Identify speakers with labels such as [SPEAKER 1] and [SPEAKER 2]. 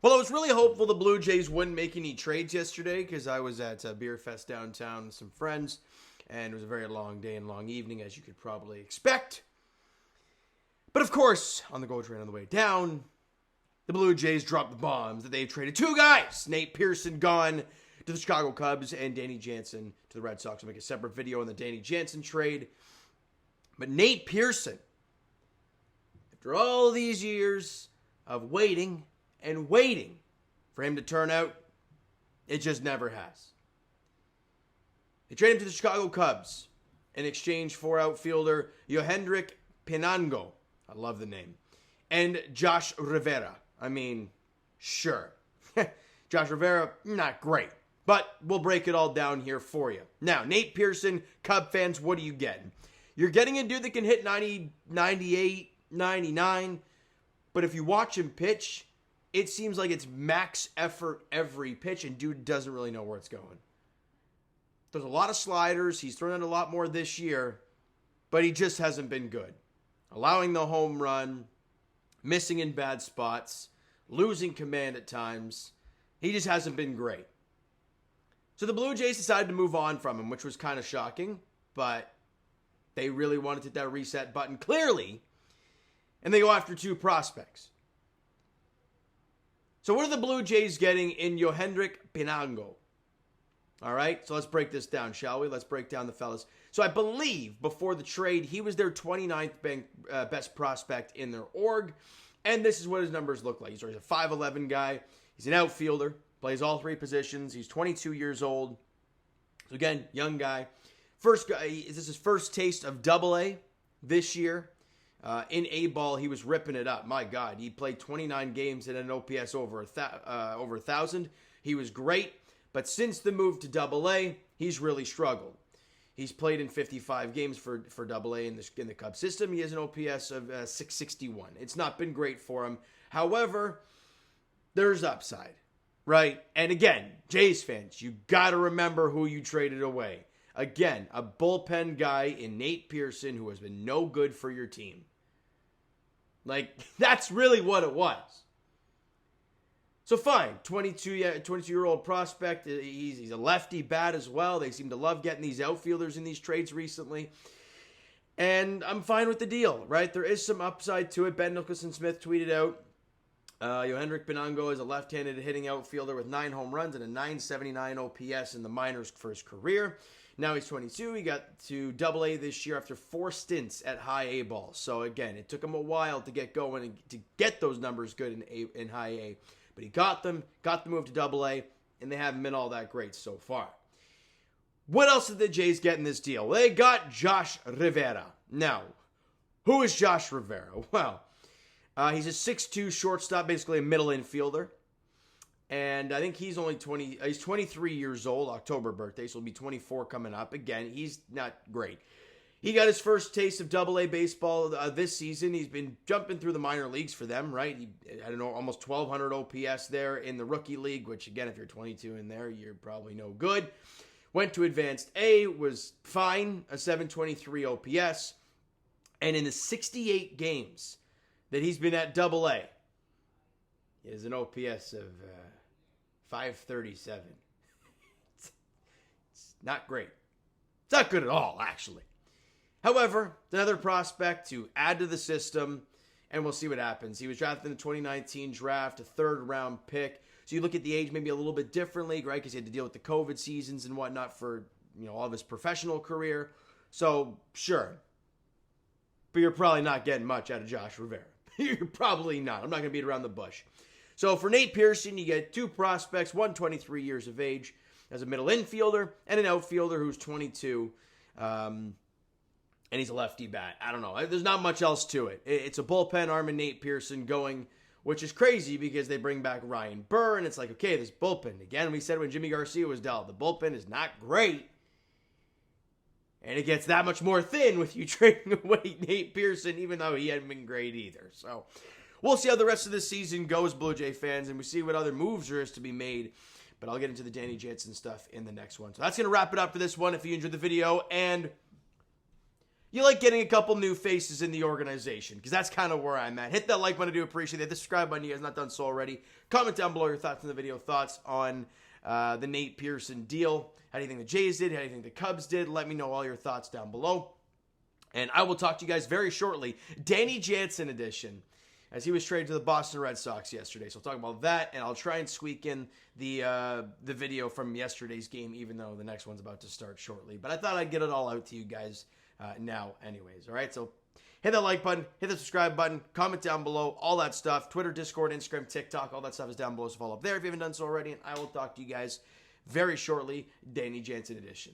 [SPEAKER 1] Well, I was really hopeful the Blue Jays wouldn't make any trades yesterday because I was at a beer fest downtown with some friends, and it was a very long day and long evening, as you could probably expect. But of course, on the GO train on the way down, the Blue Jays dropped the bombs that they've traded two guys. Nate Pearson gone to the Chicago Cubs and Danny Jansen to the Red Sox. I'll make a separate video on the Danny Jansen trade. But Nate Pearson, after all these years of waiting and waiting for him to turn out, it just never has. They traded him to the Chicago Cubs in exchange for outfielder Yohendrick Pinango. I love the name. And Josh Rivera. I mean, sure. Josh Rivera, not great. But we'll break it all down here for you. Now, Nate Pearson, Cub fans, what are you getting? You're getting a dude that can hit 90, 98, 99. But if you watch him pitch, it seems like it's max effort every pitch, and dude doesn't really know where it's going. There's a lot of sliders. He's thrown out a lot more this year, but he just hasn't been good. Allowing the home run, missing in bad spots, losing command at times. He just hasn't been great. So the Blue Jays decided to move on from him, which was kind of shocking, but they really wanted to hit that reset button clearly, and they go after two prospects. So what are the Blue Jays getting in Yohendrick Pinango? All right, so let's break this down, shall we? Let's break down the fellas. So I believe before the trade, he was their 29th best prospect in their org, and this is what his numbers look like. He's a 5'11 guy. He's an outfielder, plays all three positions. He's 22 years old. So again, young guy. First guy, this is his first taste of Double-A this year. In A-ball, he was ripping it up. My God, he played 29 games and an OPS over 1,000. He was great, but since the move to Double-A, he's really struggled. He's played in 55 games for Double-A in the Cubs system. He has an OPS of 661. It's not been great for him. However, there's upside, right? And again, Jays fans, you got to remember who you traded away. Again, a bullpen guy in Nate Pearson who has been no good for your team. Like, that's really what it was. So fine, 22-year-old prospect. He's a lefty bat as well. They seem to love getting these outfielders in these trades recently. And I'm fine with the deal, right? There is some upside to it. Ben Nicholson-Smith tweeted out, Yohendrick Bango is a left-handed hitting outfielder with 9 home runs and a 979 OPS in the minors for his career. Now he's 22. He got to Double-A this year after 4 stints at high A ball. So again, it took him a while to get going and to get those numbers good in high A. But he got the move to Double-A, and they haven't been all that great so far. What else did the Jays get in this deal? They got Josh Rivera. Now, who is Josh Rivera? Well, he's a 6'2 shortstop, basically a middle infielder. And I think he's 23 years old, October birthday, so he'll be 24 coming up. Again, he's not great. He got his first taste of Double-A baseball this season. He's been jumping through the minor leagues for them, right? Almost 1,200 OPS there in the rookie league, which again, if you're 22 in there, you're probably no good. Went to Advanced A, was fine, a 723 OPS. And in the 68 games that he's been at Double-A, he has an OPS of 537. It's not great. It's not good at all, actually. However, another prospect to add to the system, and we'll see what happens. He was drafted in the 2019 draft, a third-round pick. So you look at the age maybe a little bit differently, right? Because he had to deal with the COVID seasons and whatnot for all of his professional career. So, sure. But you're probably not getting much out of Josh Rivera. You're probably not. I'm not going to beat around the bush. So for Nate Pearson, you get 2 prospects, one 23 years of age as a middle infielder, and an outfielder who's 22. And he's a lefty bat. I don't know. There's not much else to it. It's a bullpen arm and Nate Pearson going, which is crazy because they bring back Ryan Burr, and it's like, okay, this bullpen. Again, we said when Jimmy Garcia was dealt, the bullpen is not great. And it gets that much more thin with you trading away Nate Pearson, even though he hadn't been great either. So we'll see how the rest of the season goes, Blue Jay fans, and we see what other moves there is to be made. But I'll get into the Danny Jansen stuff in the next one. So that's going to wrap it up for this one. If you enjoyed the video and you like getting a couple new faces in the organization, because that's kind of where I'm at. Hit that like button, I do appreciate it. Hit the subscribe button, you guys not done so already. Comment down below your thoughts on the video, thoughts on the Nate Pearson deal. How do you think the Jays did? How do you think the Cubs did? Let me know all your thoughts down below. And I will talk to you guys very shortly. Danny Jansen edition, as he was traded to the Boston Red Sox yesterday. So I'll talk about that, and I'll try and squeak in the video from yesterday's game, even though the next one's about to start shortly. But I thought I'd get it all out to you guys now anyways. All right, so hit that like button, hit the subscribe button, comment down below, all that stuff. Twitter, Discord, Instagram, TikTok, all that stuff is down below, so follow up there if you haven't done so already. And I will talk to you guys very shortly. Danny Jansen edition.